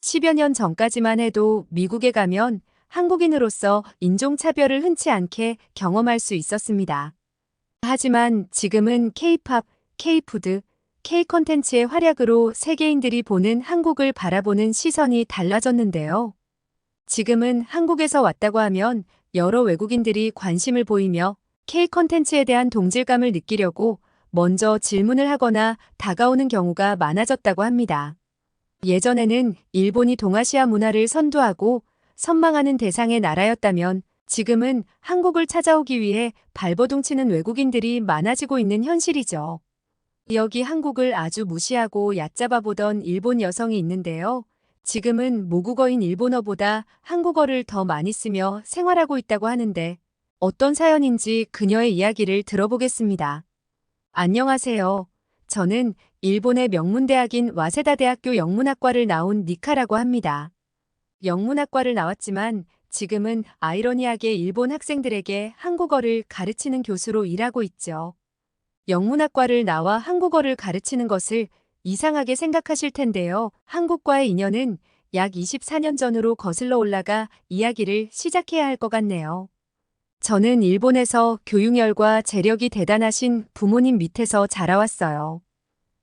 10여 년 전까지만 해도 미국에 가면 한국인으로서 인종차별을 흔치 않게 경험할 수 있었습니다. 하지만 지금은 K-팝, K-푸드, K-콘텐츠의 활약으로 세계인들이 보는 한국을 바라보는 시선이 달라졌는데요. 지금은 한국에서 왔다고 하면 여러 외국인들이 관심을 보이며 K-콘텐츠에 대한 동질감을 느끼려고 먼저 질문을 하거나 다가오는 경우가 많아졌다고 합니다. 예전에는 일본이 동아시아 문화를 선도하고 선망하는 대상의 나라였다면 지금은 한국을 찾아오기 위해 발버둥치는 외국인들이 많아지고 있는 현실이죠. 여기 한국을 아주 무시하고 얕잡아 보던 일본 여성이 있는데요. 지금은 모국어인 일본어보다 한국어를 더 많이 쓰며 생활하고 있다고 하는데 어떤 사연인지 그녀의 이야기를 들어보겠습니다. 안녕하세요. 저는 일본의 명문대학인 와세다 대학교 영문학과를 나온 니카라고 합니다. 영문학과를 나왔지만 지금은 아이러니하게 일본 학생들에게 한국어를 가르치는 교수로 일하고 있죠. 영문학과를 나와 한국어를 가르치는 것을 이상하게 생각하실 텐데요. 한국과의 인연은 약 24년 전으로 거슬러 올라가 이야기를 시작해야 할 것 같네요. 저는 일본에서 교육열과 재력이 대단하신 부모님 밑에서 자라왔어요.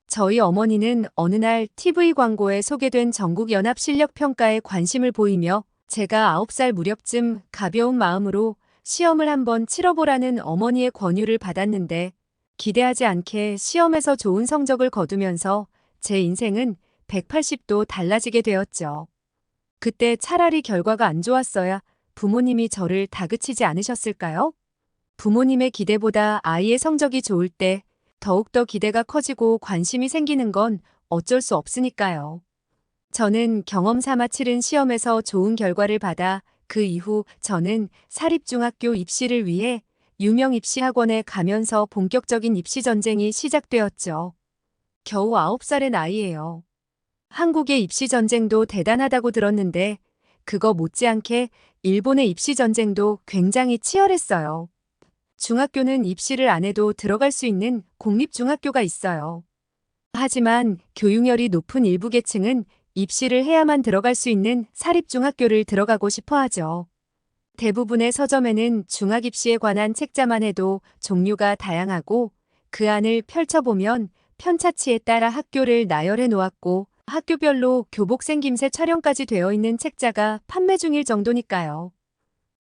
저희 어머니는 어느 날 TV 광고에 소개된 전국연합실력평가에 관심을 보이며 제가 9살 무렵쯤 가벼운 마음으로 시험을 한번 치러보라는 어머니의 권유를 받았는데 기대하지 않게 시험에서 좋은 성적을 거두면서 제 인생은 180도 달라지게 되었죠. 그때 차라리 결과가 안 좋았어야 부모님이 저를 다그치지 않으셨을까요? 부모님의 기대보다 아이의 성적이 좋을 때 더욱더 기대가 커지고 관심이 생기는 건 어쩔 수 없으니까요. 저는 경험 삼아 치른 시험에서 좋은 결과를 받아 그 이후 저는 사립중학교 입시를 위해 유명 입시학원에 가면서 본격적인 입시 전쟁이 시작되었죠. 겨우 9살의 나이예요. 한국의 입시 전쟁도 대단하다고 들었는데 그거 못지않게 일본의 입시 전쟁도 굉장히 치열했어요. 중학교는 입시를 안 해도 들어갈 수 있는 공립중학교가 있어요. 하지만 교육열이 높은 일부 계층은 입시를 해야만 들어갈 수 있는 사립중학교를 들어가고 싶어 하죠. 대부분의 서점에는 중학입시에 관한 책자만 해도 종류가 다양하고 그 안을 펼쳐보면 편차치에 따라 학교를 나열해 놓았고 학교별로 교복 생김새 촬영까지 되어 있는 책자가 판매 중일 정도니까요.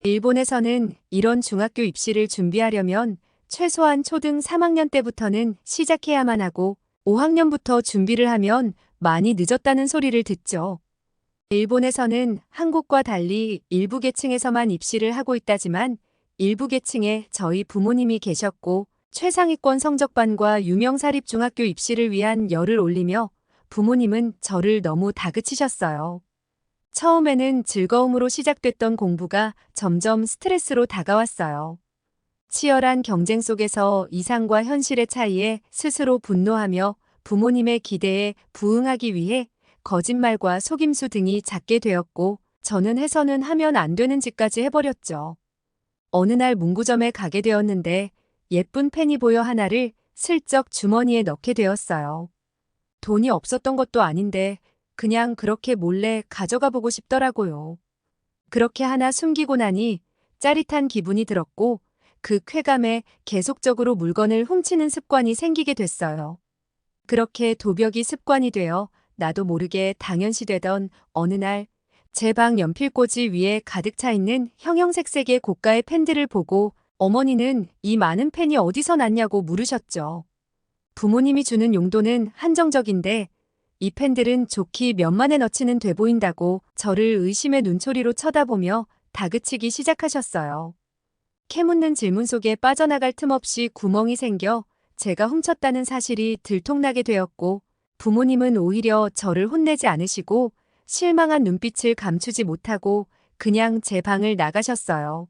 일본에서는 이런 중학교 입시를 준비하려면 최소한 초등 3학년 때부터는 시작해야만 하고 5학년부터 준비를 하면 많이 늦었다는 소리를 듣죠. 일본에서는 한국과 달리 일부 계층에서만 입시를 하고 있다지만 일부 계층에 저희 부모님이 계셨고 최상위권 성적반과 유명 사립중학교 입시를 위한 열을 올리며 부모님은 저를 너무 다그치셨어요. 처음에는 즐거움으로 시작됐던 공부가 점점 스트레스로 다가왔어요. 치열한 경쟁 속에서 이상과 현실의 차이에 스스로 분노하며 부모님의 기대에 부응하기 위해 거짓말과 속임수 등이 잦게 되었고 저는 해서는 하면 안 되는 짓까지 해버렸죠. 어느 날 문구점에 가게 되었는데 예쁜 펜이 보여 하나를 슬쩍 주머니에 넣게 되었어요. 돈이 없었던 것도 아닌데 그냥 그렇게 몰래 가져가 보고 싶더라고요. 그렇게 하나 숨기고 나니 짜릿한 기분이 들었고 그 쾌감에 계속적으로 물건을 훔치는 습관이 생기게 됐어요. 그렇게 도벽이 습관이 되어 나도 모르게 당연시되던 어느 날 제 방 연필꽂이 위에 가득 차 있는 형형색색의 고가의 펜들을 보고 어머니는 이 많은 펜이 어디서 났냐고 물으셨죠. 부모님이 주는 용도는 한정적인데 이 펜들은 좋기 몇만에 넣지는 돼 보인다고 저를 의심의 눈초리로 쳐다보며 다그치기 시작하셨어요. 캐묻는 질문 속에 빠져나갈 틈 없이 구멍이 생겨 제가 훔쳤다는 사실이 들통나게 되었고 부모님은 오히려 저를 혼내지 않으시고 실망한 눈빛을 감추지 못하고 그냥 제 방을 나가셨어요.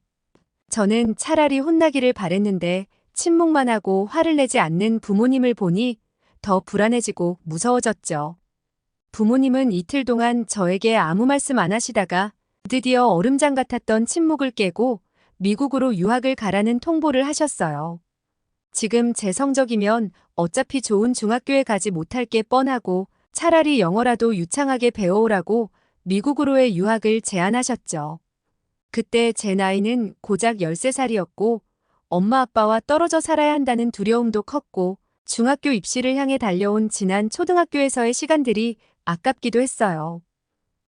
저는 차라리 혼나기를 바랬는데 침묵만 하고 화를 내지 않는 부모님을 보니 더 불안해지고 무서워졌죠. 부모님은 이틀 동안 저에게 아무 말씀 안 하시다가 드디어 얼음장 같았던 침묵을 깨고 미국으로 유학을 가라는 통보를 하셨어요. 지금 제 성적이면 어차피 좋은 중학교에 가지 못할 게 뻔하고 차라리 영어라도 유창하게 배워오라고 미국으로의 유학을 제안하셨죠. 그때 제 나이는 고작 13살이었고 엄마 아빠와 떨어져 살아야 한다는 두려움도 컸고 중학교 입시를 향해 달려온 지난 초등학교에서의 시간들이 아깝기도 했어요.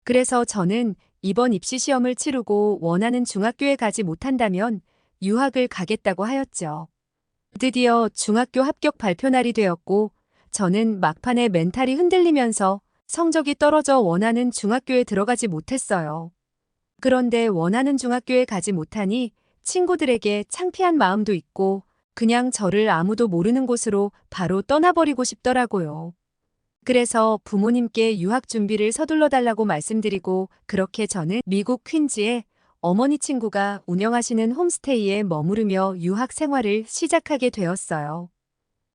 그래서 저는 이번 입시 시험을 치르고 원하는 중학교에 가지 못한다면 유학을 가겠다고 하였죠. 드디어 중학교 합격 발표 날이 되었고 저는 막판에 멘탈이 흔들리면서 성적이 떨어져 원하는 중학교에 들어가지 못했어요. 그런데 원하는 중학교에 가지 못하니 친구들에게 창피한 마음도 있고 그냥 저를 아무도 모르는 곳으로 바로 떠나버리고 싶더라고요. 그래서 부모님께 유학 준비를 서둘러 달라고 말씀드리고 그렇게 저는 미국 퀸즈에 어머니 친구가 운영하시는 홈스테이에 머무르며 유학 생활을 시작하게 되었어요.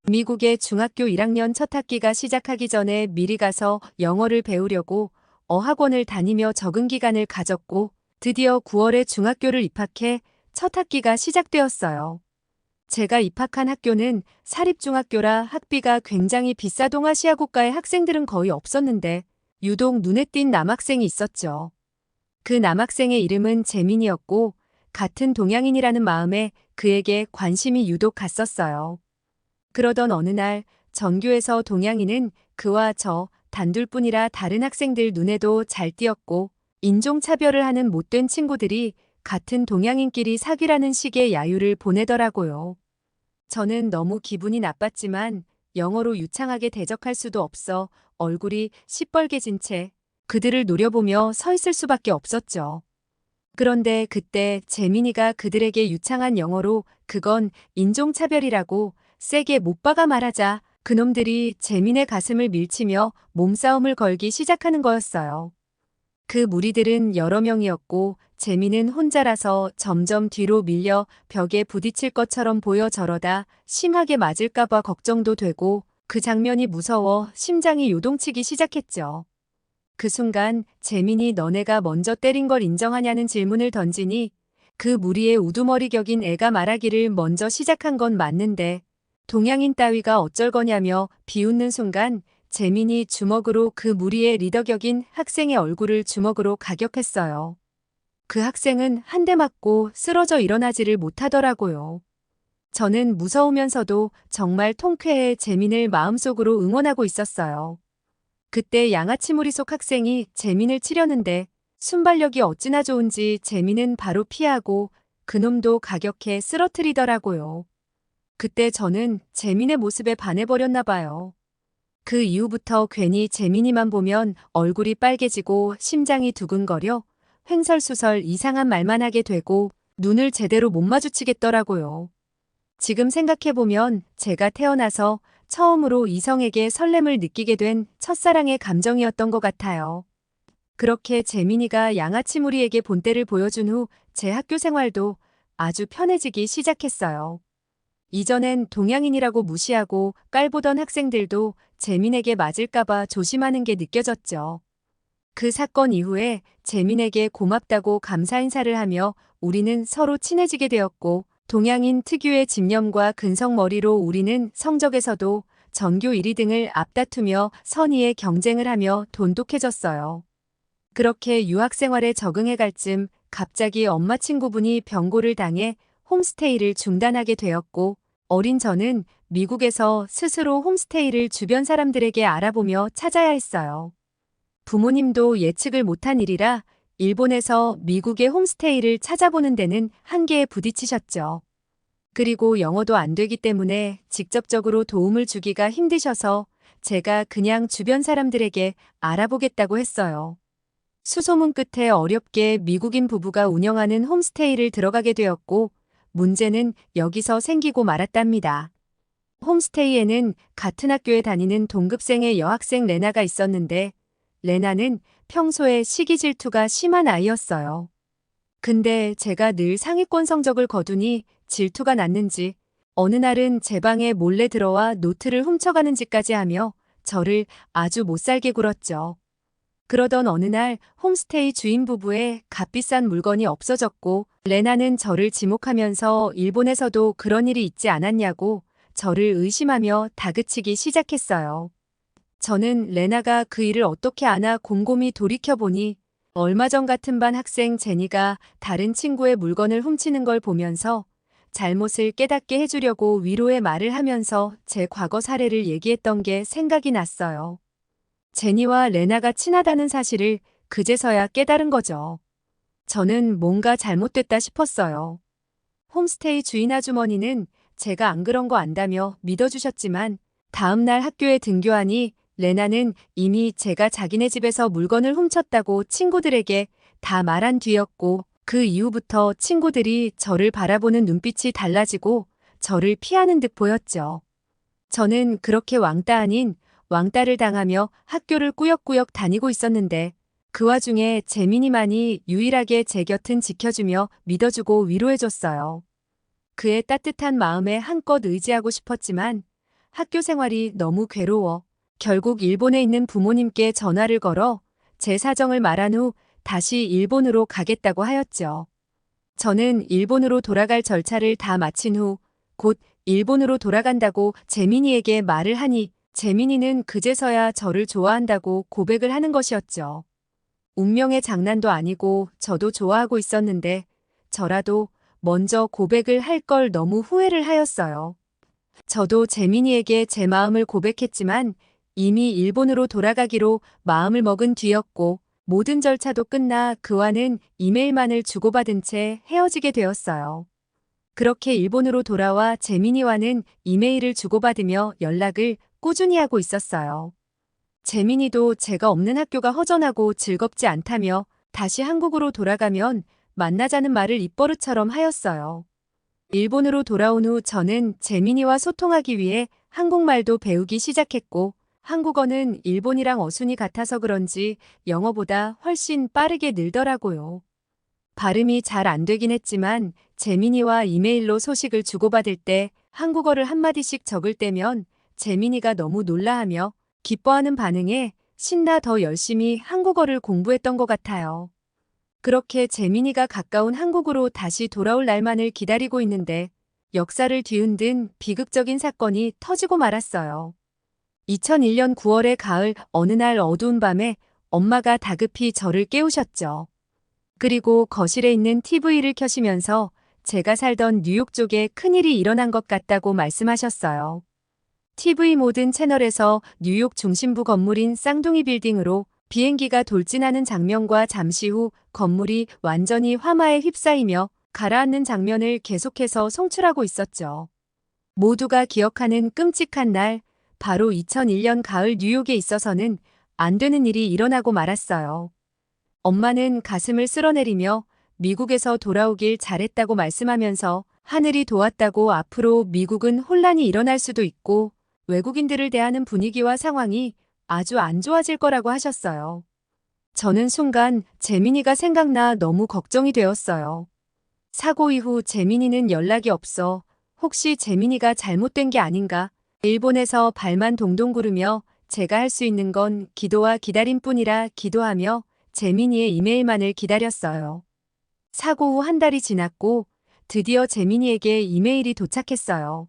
미국의 중학교 1학년 첫 학기가 시작하기 전에 미리 가서 영어를 배우려고 어학원을 다니며 적응 기간을 가졌고 드디어 9월에 중학교를 입학해 첫 학기가 시작되었어요. 제가 입학한 학교는 사립중학교라 학비가 굉장히 비싸 동아시아 국가의 학생들은 거의 없었는데 유독 눈에 띈 남학생이 있었죠. 그 남학생의 이름은 재민이었고 같은 동양인이라는 마음에 그에게 관심이 유독 갔었어요. 그러던 어느 날 전교에서 동양인은 그와 저 단둘뿐이라 다른 학생들 눈에도 잘 띄었고 인종차별을 하는 못된 친구들이 같은 동양인끼리 사귀라는 식의 야유를 보내더라고요. 저는 너무 기분이 나빴지만 영어로 유창하게 대적할 수도 없어 얼굴이 시뻘개진 채 그들을 노려보며 서 있을 수밖에 없었죠. 그런데 그때 재민이가 그들에게 유창한 영어로 그건 인종차별이라고 세게 못 박아 말하자 그놈들이 재민의 가슴을 밀치며 몸싸움을 걸기 시작하는 거였어요. 그 무리들은 여러 명이었고 재민은 혼자라서 점점 뒤로 밀려 벽에 부딪힐 것처럼 보여 저러다 심하게 맞을까봐 걱정도 되고 그 장면이 무서워 심장이 요동치기 시작했죠. 그 순간 재민이 너네가 먼저 때린 걸 인정하냐는 질문을 던지니 그 무리의 우두머리 격인 애가 말하기를 먼저 시작한 건 맞는데 동양인 따위가 어쩔 거냐며 비웃는 순간 재민이 주먹으로 그 무리의 리더 격인 학생의 얼굴을 주먹으로 가격했어요. 그 학생은 한 대 맞고 쓰러져 일어나지를 못하더라고요. 저는 무서우면서도 정말 통쾌해 재민을 마음속으로 응원하고 있었어요. 그때 양아치 무리 속 학생이 재민을 치려는데 순발력이 어찌나 좋은지 재민은 바로 피하고 그놈도 가격해 쓰러뜨리더라고요. 그때 저는 재민의 모습에 반해버렸나 봐요. 그 이후부터 괜히 재민이만 보면 얼굴이 빨개지고 심장이 두근거려 횡설수설 이상한 말만 하게 되고 눈을 제대로 못 마주치겠더라고요. 지금 생각해보면 제가 태어나서 처음으로 이성에게 설렘을 느끼게 된 첫사랑의 감정이었던 것 같아요. 그렇게 재민이가 양아치 무리에게 본때를 보여준 후 제 학교 생활도 아주 편해지기 시작했어요. 이전엔 동양인이라고 무시하고 깔보던 학생들도 재민에게 맞을까봐 조심하는 게 느껴졌죠. 그 사건 이후에 재민에게 고맙다고 감사 인사를 하며 우리는 서로 친해지게 되었고 동양인 특유의 집념과 근성머리로 우리는 성적에서도 전교 1위 등을 앞다투며 선의의 경쟁을 하며 돈독해졌어요. 그렇게 유학 생활에 적응해갈 쯤 갑자기 엄마 친구분이 병고를 당해 홈스테이를 중단하게 되었고 어린 저는 미국에서 스스로 홈스테이를 주변 사람들에게 알아보며 찾아야 했어요. 부모님도 예측을 못한 일이라 일본에서 미국의 홈스테이를 찾아보는 데는 한계에 부딪히셨죠. 그리고 영어도 안 되기 때문에 직접적으로 도움을 주기가 힘드셔서 제가 그냥 주변 사람들에게 알아보겠다고 했어요. 수소문 끝에 어렵게 미국인 부부가 운영하는 홈스테이를 들어가게 되었고 문제는 여기서 생기고 말았답니다. 홈스테이에는 같은 학교에 다니는 동급생의 여학생 레나가 있었는데 레나는 평소에 시기 질투가 심한 아이였어요. 근데 제가 늘 상위권 성적을 거두니 질투가 났는지 어느 날은 제 방에 몰래 들어와 노트를 훔쳐가는 짓까지 하며 저를 아주 못살게 굴었죠. 그러던 어느 날 홈스테이 주인 부부의 값비싼 물건이 없어졌고 레나는 저를 지목하면서 일본에서도 그런 일이 있지 않았냐고 저를 의심하며 다그치기 시작했어요. 저는 레나가 그 일을 어떻게 아나 곰곰이 돌이켜보니 얼마 전 같은 반 학생 제니가 다른 친구의 물건을 훔치는 걸 보면서 잘못을 깨닫게 해주려고 위로의 말을 하면서 제 과거 사례를 얘기했던 게 생각이 났어요. 제니와 레나가 친하다는 사실을 그제서야 깨달은 거죠. 저는 뭔가 잘못됐다 싶었어요. 홈스테이 주인 아주머니는 제가 안 그런 거 안다며 믿어주셨지만 다음날 학교에 등교하니 레나는 이미 제가 자기네 집에서 물건을 훔쳤다고 친구들에게 다 말한 뒤였고 그 이후부터 친구들이 저를 바라보는 눈빛이 달라지고 저를 피하는 듯 보였죠. 저는 그렇게 왕따 아닌 왕따를 당하며 학교를 꾸역꾸역 다니고 있었는데 그 와중에 재민이만이 유일하게 제 곁은 지켜주며 믿어주고 위로해줬어요. 그의 따뜻한 마음에 한껏 의지하고 싶었지만 학교 생활이 너무 괴로워 결국 일본에 있는 부모님께 전화를 걸어 제 사정을 말한 후 다시 일본으로 가겠다고 하였죠. 저는 일본으로 돌아갈 절차를 다 마친 후 곧 일본으로 돌아간다고 재민이에게 말을 하니 재민이는 그제서야 저를 좋아한다고 고백을 하는 것이었죠. 운명의 장난도 아니고 저도 좋아하고 있었는데 저라도 먼저 고백을 할 걸 너무 후회를 하였어요. 저도 재민이에게 제 마음을 고백했지만 이미 일본으로 돌아가기로 마음을 먹은 뒤였고 모든 절차도 끝나 그와는 이메일만을 주고받은 채 헤어지게 되었어요. 그렇게 일본으로 돌아와 재민이와는 이메일을 주고받으며 연락을 꾸준히 하고 있었어요. 재민이도 제가 없는 학교가 허전하고 즐겁지 않다며 다시 한국으로 돌아가면 만나자는 말을 입버릇처럼 하였어요. 일본으로 돌아온 후 저는 재민이와 소통하기 위해 한국말도 배우기 시작했고 한국어는 일본이랑 어순이 같아서 그런지 영어보다 훨씬 빠르게 늘더라고요. 발음이 잘 안 되긴 했지만 재민이와 이메일로 소식을 주고받을 때 한국어를 한마디씩 적을 때면 재민이가 너무 놀라하며 기뻐하는 반응에 신나 더 열심히 한국어를 공부했던 것 같아요. 그렇게 재민이가 가까운 한국으로 다시 돌아올 날만을 기다리고 있는데 역사를 뒤흔든 비극적인 사건이 터지고 말았어요. 2001년 9월의 가을 어느 날 어두운 밤에 엄마가 다급히 저를 깨우셨죠. 그리고 거실에 있는 TV를 켜시면서 제가 살던 뉴욕 쪽에 큰일이 일어난 것 같다고 말씀하셨어요. TV 모든 채널에서 뉴욕 중심부 건물인 쌍둥이 빌딩으로 비행기가 돌진하는 장면과 잠시 후 건물이 완전히 화마에 휩싸이며 가라앉는 장면을 계속해서 송출하고 있었죠. 모두가 기억하는 끔찍한 날, 바로 2001년 가을 뉴욕에 있어서는 안 되는 일이 일어나고 말았어요. 엄마는 가슴을 쓸어내리며 미국에서 돌아오길 잘했다고 말씀하면서 하늘이 도왔다고 앞으로 미국은 혼란이 일어날 수도 있고 외국인들을 대하는 분위기와 상황이 아주 안 좋아질 거라고 하셨어요. 저는 순간 재민이가 생각나 너무 걱정이 되었어요. 사고 이후 재민이는 연락이 없어 혹시 재민이가 잘못된 게 아닌가? 일본에서 발만 동동 구르며 제가 할 수 있는 건 기도와 기다림뿐이라 기도하며 재민이의 이메일만을 기다렸어요. 사고 후 한 달이 지났고 드디어 재민이에게 이메일이 도착했어요.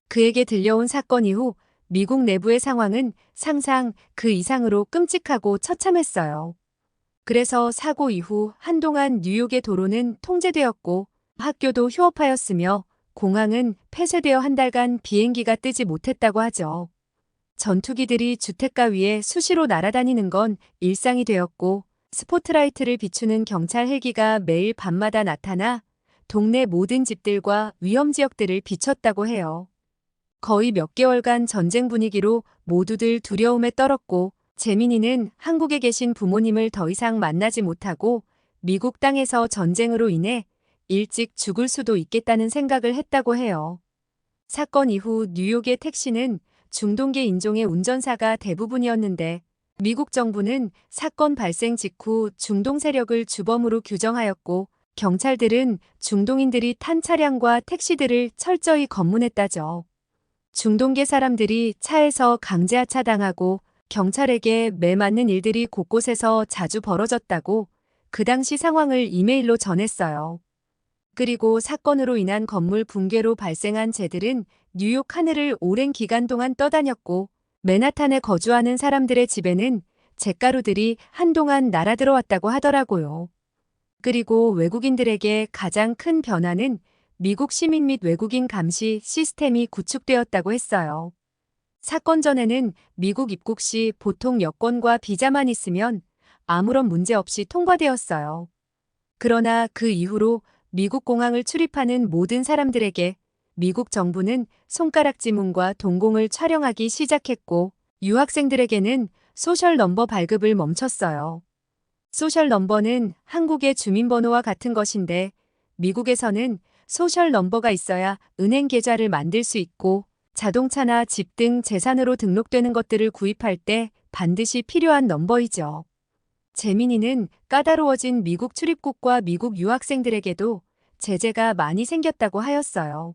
그에게 들려온 사건 이후 미국 내부의 상황은 상상 그 이상으로 끔찍하고 처참했어요. 그래서 사고 이후 한동안 뉴욕의 도로는 통제되었고 학교도 휴업하였으며 공항은 폐쇄되어 한 달간 비행기가 뜨지 못했다고 하죠. 전투기들이 주택가 위에 수시로 날아다니는 건 일상이 되었고 스포트라이트를 비추는 경찰 헬기가 매일 밤마다 나타나 동네 모든 집들과 위험 지역들을 비췄다고 해요. 거의 몇 개월간 전쟁 분위기로 모두들 두려움에 떨었고 재민이는 한국에 계신 부모님을 더 이상 만나지 못하고 미국 땅에서 전쟁으로 인해 일찍 죽을 수도 있겠다는 생각을 했다고 해요. 사건 이후 뉴욕의 택시는 중동계 인종의 운전사가 대부분이었는데 미국 정부는 사건 발생 직후 중동 세력을 주범으로 규정하였고 경찰들은 중동인들이 탄 차량과 택시들을 철저히 검문했다죠. 중동계 사람들이 차에서 강제 하차당하고 경찰에게 매맞는 일들이 곳곳에서 자주 벌어졌다고 그 당시 상황을 이메일로 전했어요. 그리고 사건으로 인한 건물 붕괴로 발생한 재들은 뉴욕 하늘을 오랜 기간 동안 떠다녔고 맨하탄에 거주하는 사람들의 집에는 잿가루들이 한동안 날아들어왔다고 하더라고요. 그리고 외국인들에게 가장 큰 변화는 미국 시민 및 외국인 감시 시스템이 구축되었다고 했어요. 사건 전에는 미국 입국 시 보통 여권과 비자만 있으면 아무런 문제 없이 통과되었어요. 그러나 그 이후로 미국 공항을 출입하는 모든 사람들에게 미국 정부는 손가락 지문과 동공을 촬영하기 시작했고, 유학생들에게는 소셜 넘버 발급을 멈췄어요. 소셜 넘버는 한국의 주민번호와 같은 것인데, 미국에서는 소셜 넘버가 있어야 은행 계좌를 만들 수 있고, 자동차나 집 등 재산으로 등록되는 것들을 구입할 때 반드시 필요한 넘버이죠. 재민이는 까다로워진 미국 출입국과 미국 유학생들에게도 제재가 많이 생겼다고 하였어요.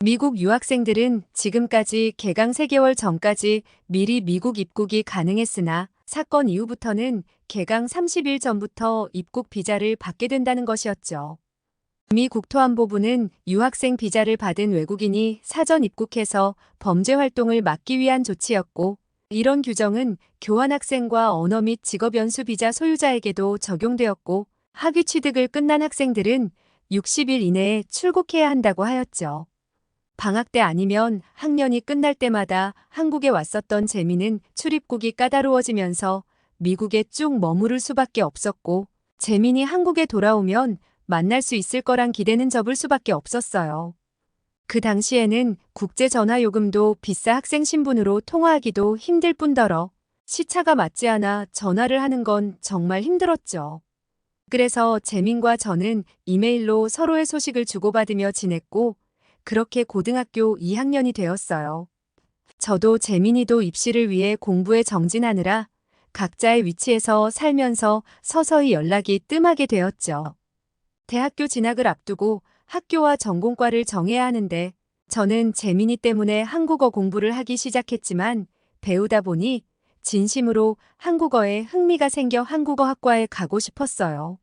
미국 유학생들은 지금까지 개강 3개월 전까지 미리 미국 입국이 가능했으나 사건 이후부터는 개강 30일 전부터 입국 비자를 받게 된다는 것이었죠. 미 국토안보부는 유학생 비자를 받은 외국인이 사전 입국해서 범죄 활동을 막기 위한 조치였고, 이런 규정은 교환학생과 언어 및 직업연수 비자 소유자에게도 적용되었고, 학위 취득을 끝난 학생들은 60일 이내에 출국해야 한다고 하였죠. 방학 때 아니면 학년이 끝날 때마다 한국에 왔었던 재민은 출입국이 까다로워지면서 미국에 쭉 머무를 수밖에 없었고, 재민이 한국에 돌아오면 만날 수 있을 거란 기대는 접을 수밖에 없었어요. 그 당시에는 국제 전화 요금도 비싸 학생 신분으로 통화하기도 힘들 뿐더러 시차가 맞지 않아 전화를 하는 건 정말 힘들었죠. 그래서 재민과 저는 이메일로 서로의 소식을 주고받으며 지냈고, 그렇게 고등학교 2학년이 되었어요. 저도 재민이도 입시를 위해 공부에 정진하느라 각자의 위치에서 살면서 서서히 연락이 뜸하게 되었죠. 대학교 진학을 앞두고 학교와 전공과를 정해야 하는데, 저는 재민이 때문에 한국어 공부를 하기 시작했지만 배우다 보니 진심으로 한국어에 흥미가 생겨 한국어 학과에 가고 싶었어요.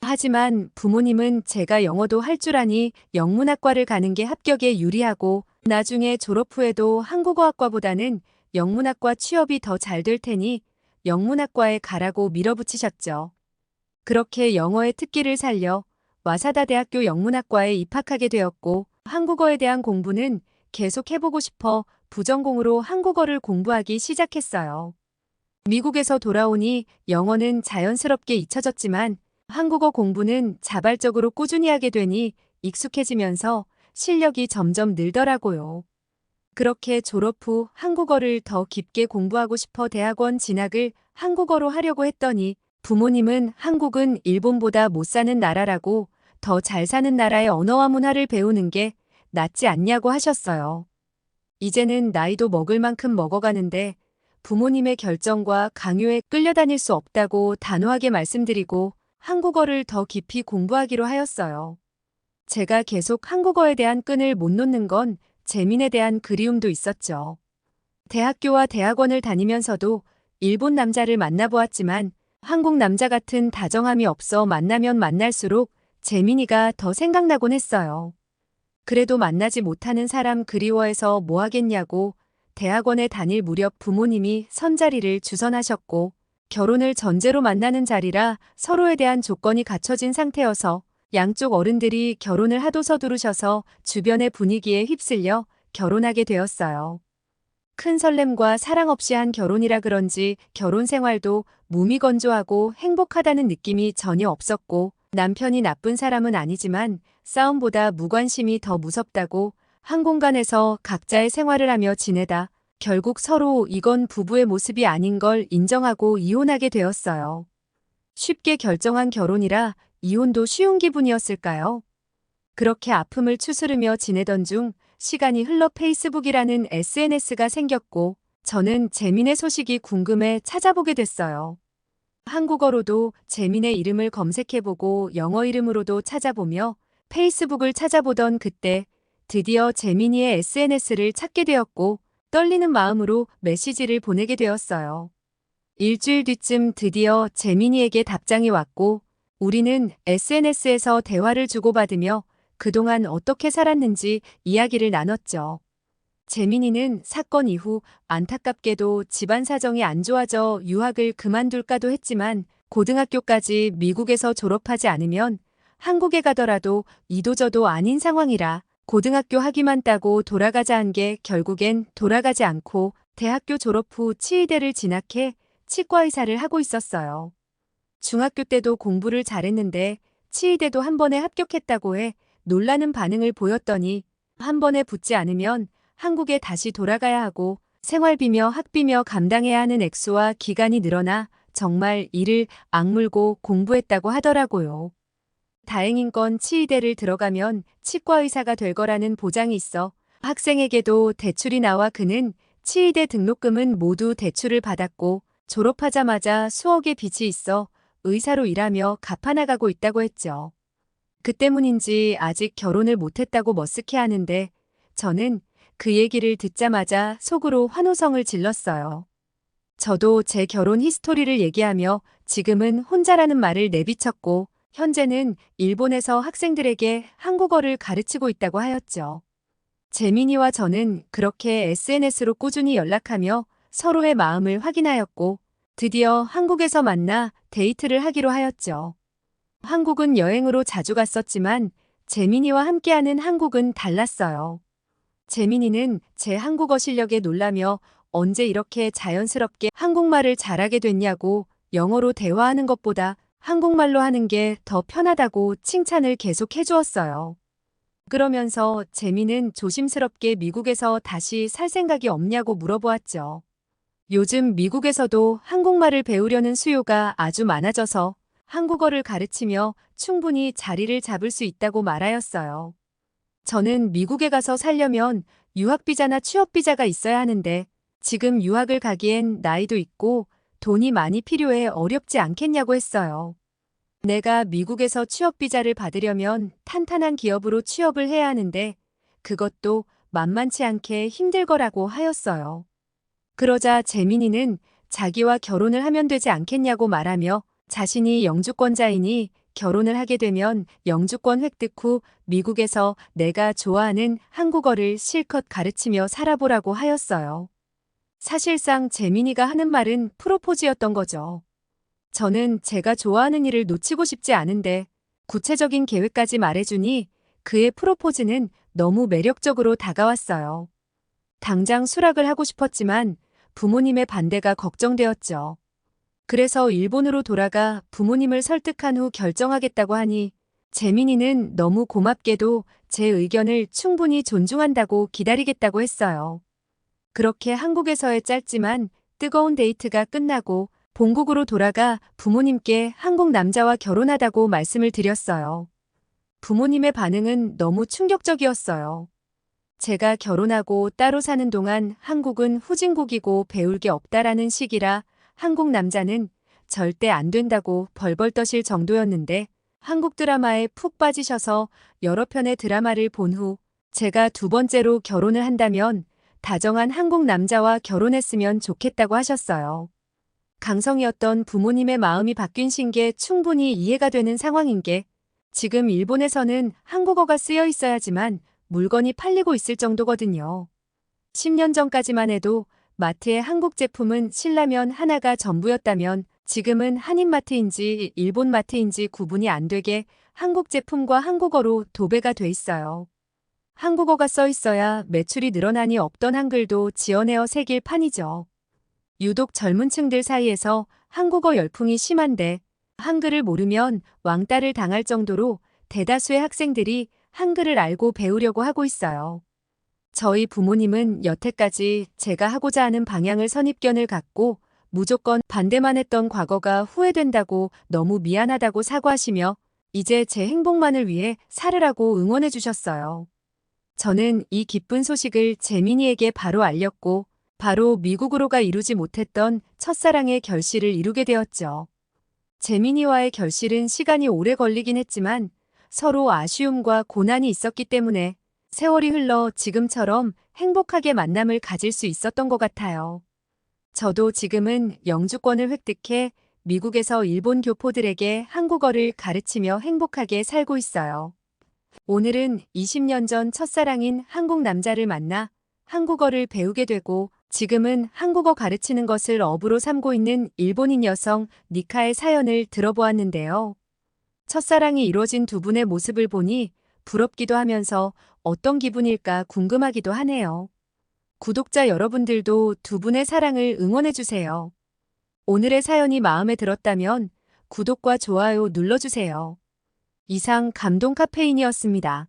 하지만 부모님은 제가 영어도 할 줄 아니 영문학과를 가는 게 합격에 유리하고, 나중에 졸업 후에도 한국어학과보다는 영문학과 취업이 더 잘 될 테니 영문학과에 가라고 밀어붙이셨죠. 그렇게 영어의 특기를 살려 와사다 대학교 영문학과에 입학하게 되었고, 한국어에 대한 공부는 계속 해보고 싶어 부전공으로 한국어를 공부하기 시작했어요. 미국에서 돌아오니 영어는 자연스럽게 잊혀졌지만 한국어 공부는 자발적으로 꾸준히 하게 되니 익숙해지면서 실력이 점점 늘더라고요. 그렇게 졸업 후 한국어를 더 깊게 공부하고 싶어 대학원 진학을 한국어로 하려고 했더니 부모님은 한국은 일본보다 못 사는 나라라고 더 잘 사는 나라의 언어와 문화를 배우는 게 낫지 않냐고 하셨어요. 이제는 나이도 먹을 만큼 먹어가는데 부모님의 결정과 강요에 끌려다닐 수 없다고 단호하게 말씀드리고 한국어를 더 깊이 공부하기로 하였어요. 제가 계속 한국어에 대한 끈을 못 놓는 건 재민에 대한 그리움도 있었죠. 대학교와 대학원을 다니면서도 일본 남자를 만나보았지만 한국 남자 같은 다정함이 없어 만나면 만날수록 재민이가 더 생각나곤 했어요. 그래도 만나지 못하는 사람 그리워해서 뭐 하겠냐고 대학원에 다닐 무렵 부모님이 선자리를 주선하셨고, 결혼을 전제로 만나는 자리라 서로에 대한 조건이 갖춰진 상태여서 양쪽 어른들이 결혼을 하도 서두르셔서 주변의 분위기에 휩쓸려 결혼하게 되었어요. 큰 설렘과 사랑 없이 한 결혼이라 그런지 결혼 생활도 무미건조하고 행복하다는 느낌이 전혀 없었고, 남편이 나쁜 사람은 아니지만 싸움보다 무관심이 더 무섭다고 한 공간에서 각자의 생활을 하며 지내다 결국 서로 이건 부부의 모습이 아닌 걸 인정하고 이혼하게 되었어요. 쉽게 결정한 결혼이라 이혼도 쉬운 기분이었을까요? 그렇게 아픔을 추스르며 지내던 중 시간이 흘러 페이스북이라는 SNS가 생겼고, 저는 재민의 소식이 궁금해 찾아보게 됐어요. 한국어로도 재민의 이름을 검색해보고 영어 이름으로도 찾아보며 페이스북을 찾아보던 그때 드디어 재민이의 SNS를 찾게 되었고, 떨리는 마음으로 메시지를 보내게 되었어요. 일주일 뒤쯤 드디어 재민이에게 답장이 왔고, 우리는 SNS에서 대화를 주고받으며 그동안 어떻게 살았는지 이야기를 나눴죠. 재민이는 사건 이후 안타깝게도 집안 사정이 안 좋아져 유학을 그만둘까도 했지만 고등학교까지 미국에서 졸업하지 않으면 한국에 가더라도 이도저도 아닌 상황이라 고등학교 학위만 따고 돌아가자 한 게 결국엔 돌아가지 않고 대학교 졸업 후 치의대를 진학해 치과의사를 하고 있었어요. 중학교 때도 공부를 잘했는데 치의대도 한 번에 합격했다고 해 놀라는 반응을 보였더니 한 번에 붙지 않으면 한국에 다시 돌아가야 하고 생활비며 학비며 감당해야 하는 액수와 기간이 늘어나 정말 이를 악물고 공부했다고 하더라고요. 다행인 건 치의대를 들어가면 치과의사가 될 거라는 보장이 있어 학생에게도 대출이 나와 그는 치의대 등록금은 모두 대출을 받았고 졸업하자마자 수억의 빚이 있어 의사로 일하며 갚아나가고 있다고 했죠. 그 때문인지 아직 결혼을 못했다고 머쓱해하는데 저는 그 얘기를 듣자마자 속으로 환호성을 질렀어요. 저도 제 결혼 히스토리를 얘기하며 지금은 혼자라는 말을 내비쳤고 현재는 일본에서 학생들에게 한국어를 가르치고 있다고 하였죠. 재민이와 저는 그렇게 SNS로 꾸준히 연락하며 서로의 마음을 확인하였고 드디어 한국에서 만나 데이트를 하기로 하였죠. 한국은 여행으로 자주 갔었지만 재민이와 함께하는 한국은 달랐어요. 재민이는 제 한국어 실력에 놀라며 언제 이렇게 자연스럽게 한국말을 잘하게 됐냐고 영어로 대화하는 것보다 한국말로 하는 게 더 편하다고 칭찬을 계속 해주었어요. 그러면서 재민은 조심스럽게 미국에서 다시 살 생각이 없냐고 물어보았죠. 요즘 미국에서도 한국말을 배우려는 수요가 아주 많아져서 한국어를 가르치며 충분히 자리를 잡을 수 있다고 말하였어요. 저는 미국에 가서 살려면 유학비자나 취업비자가 있어야 하는데 지금 유학을 가기엔 나이도 있고 돈이 많이 필요해 어렵지 않겠냐고 했어요. 내가 미국에서 취업비자를 받으려면 탄탄한 기업으로 취업을 해야 하는데 그것도 만만치 않게 힘들 거라고 하였어요. 그러자 재민이는 자기와 결혼을 하면 되지 않겠냐고 말하며 자신이 영주권자이니 결혼을 하게 되면 영주권 획득 후 미국에서 내가 좋아하는 한국어를 실컷 가르치며 살아보라고 하였어요. 사실상 재민이가 하는 말은 프로포즈였던 거죠. 저는 제가 좋아하는 일을 놓치고 싶지 않은데 구체적인 계획까지 말해주니 그의 프로포즈는 너무 매력적으로 다가왔어요. 당장 수락을 하고 싶었지만 부모님의 반대가 걱정되었죠. 그래서 일본으로 돌아가 부모님을 설득한 후 결정하겠다고 하니 재민이는 너무 고맙게도 제 의견을 충분히 존중한다고 기다리겠다고 했어요. 그렇게 한국에서의 짧지만 뜨거운 데이트가 끝나고 본국으로 돌아가 부모님께 한국 남자와 결혼하다고 말씀을 드렸어요. 부모님의 반응은 너무 충격적이었어요. 제가 결혼하고 따로 사는 동안 한국은 후진국이고 배울 게 없다라는 식이라 한국 남자는 절대 안 된다고 벌벌 떠실 정도였는데 한국 드라마에 푹 빠지셔서 여러 편의 드라마를 본 후 제가 두 번째로 결혼을 한다면 다정한 한국 남자와 결혼했으면 좋겠다고 하셨어요. 강성이었던 부모님의 마음이 바뀐 게 충분히 이해가 되는 상황인 게 지금 일본에서는 한국어가 쓰여 있어야지만 물건이 팔리고 있을 정도거든요. 10년 전까지만 해도 마트의 한국 제품은 신라면 하나가 전부였다면 지금은 한인마트인지 일본마트인지 구분이 안 되게 한국 제품과 한국어로 도배가 돼 있어요. 한국어가 써 있어야 매출이 늘어나니 없던 한글도 지어내어 새길 판이죠. 유독 젊은 층들 사이에서 한국어 열풍이 심한데 한글을 모르면 왕따를 당할 정도로 대다수의 학생들이 한글을 알고 배우려고 하고 있어요. 저희 부모님은 여태까지 제가 하고자 하는 방향을 선입견을 갖고 무조건 반대만 했던 과거가 후회된다고 너무 미안하다고 사과하시며 이제 제 행복만을 위해 살으라고 응원해 주셨어요. 저는 이 기쁜 소식을 재민이에게 바로 알렸고 바로 미국으로 가 이루지 못했던 첫사랑의 결실을 이루게 되었죠. 재민이와의 결실은 시간이 오래 걸리긴 했지만 서로 아쉬움과 고난이 있었기 때문에 세월이 흘러 지금처럼 행복하게 만남을 가질 수 있었던 것 같아요. 저도 지금은 영주권을 획득해 미국에서 일본 교포들에게 한국어를 가르치며 행복하게 살고 있어요. 오늘은 20년 전 첫사랑인 한국 남자를 만나 한국어를 배우게 되고 지금은 한국어 가르치는 것을 업으로 삼고 있는 일본인 여성 니카의 사연을 들어보았는데요. 첫사랑이 이루어진 두 분의 모습을 보니 부럽기도 하면서 어떤 기분일까 궁금하기도 하네요. 구독자 여러분들도 두 분의 사랑을 응원해주세요. 오늘의 사연이 마음에 들었다면 구독과 좋아요 눌러주세요. 이상 감동 카페인이었습니다.